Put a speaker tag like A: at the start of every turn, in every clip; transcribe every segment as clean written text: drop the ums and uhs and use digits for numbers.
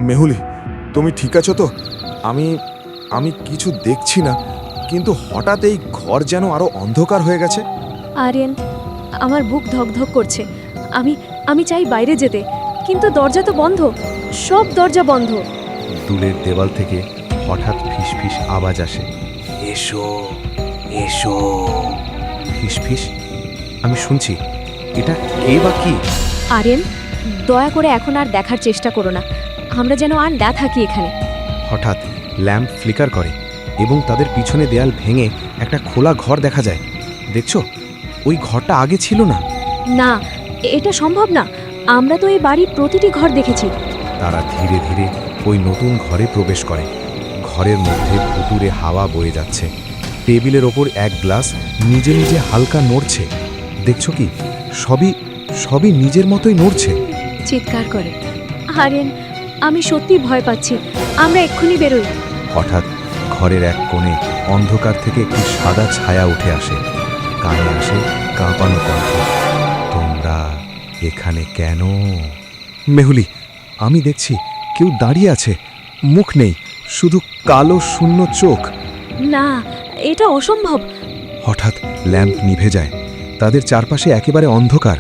A: মেহুলি, তুমি ঠিক আছো তো? আমি আমি কিছু দেখছি না, কিন্তু হঠাৎ এই ঘর যেন আরো অন্ধকার হয়ে গেছে।
B: আরিয়ান, আমার বুক ধকধক করছে। আমি আমি চাই বাইরে যেতে, কিন্তু দরজা তো বন্ধ। সব দরজা বন্ধ।
C: দূরের দেওয়াল থেকে হঠাৎ ফিসফিস আওয়াজ আসে। এসো এসো। ফিসফিস, আমি শুনছি। এটা কে বা কি?
B: আরিয়ান, দয়া করে এখন আর দেখার চেষ্টা করো না। আমরা যেন আর না থাকি এখানে।
C: হঠাৎ ল্যাম্প ফ্লিকার করে এবং তাদের পিছনে দেয়াল ভেঙে একটা খোলা ঘর দেখা যায়। দেখছো, ওই ঘরটা আগে ছিল না।
B: না, এটা সম্ভব না। আমরা তো এই বাড়ির প্রতিটি ঘর দেখেছি।
C: তারা ধীরে ধীরে ওই নতুন ঘরে প্রবেশ করে। ঘরের মধ্যে ভুতুরে হাওয়া বয়ে যাচ্ছে। টেবিলের ওপর এক গ্লাস নিজে নিজে হালকা নড়ছে। দেখছো কি, সবই সবই নিজের মতোই নড়ছে।
B: চিৎকার করে। আরিয়ান, আমি সত্যি ভয় পাচ্ছি। আমরা এক্ষুনি বেরোই।
C: হঠাৎ ঘরের এক কোণে অন্ধকার থেকে একটি সাদা ছায়া উঠে আসে। কানে আসে কাঁপানো কণ্ঠ। তোমরা এখানে কেন? মেহুলি, আমি দেখছি কেউ দাঁড়িয়ে আছে। মুখ নেই, শুধু কালো শূন্য চোখ।
B: না, এটা অসম্ভব।
C: হঠাৎ ল্যাম্প নিভে যায়। তাদের চারপাশে একেবারে অন্ধকার।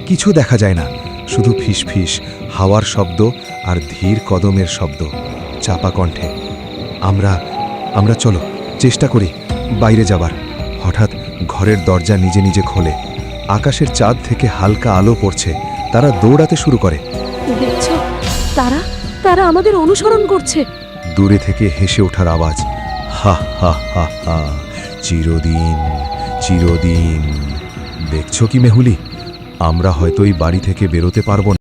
C: কিছু দেখা যায় না, শুধু ফিসফিস, হাওয়ার শব্দ আর ধীর কদমের শব্দ। চাপা কণ্ঠে, আমরা চলো, চেষ্টা করি বাইরে যাবার। হঠাৎ ঘরের দরজা নিজে নিজে খোলে। আকাশের চাঁদ থেকে হালকা আলো পড়ছে। তারা দৌড়াতে শুরু করে।
B: দেখছো, তারা তারা আমাদের অনুসরণ করছে।
C: দূরে থেকে হেসে ওঠার আওয়াজ। হা হা হা হা, চিরদিন চিরদিন। দেখছো কি মেহুলি, আমরা হয়তো এই বাড়ি থেকে বেরোতে পারবো না।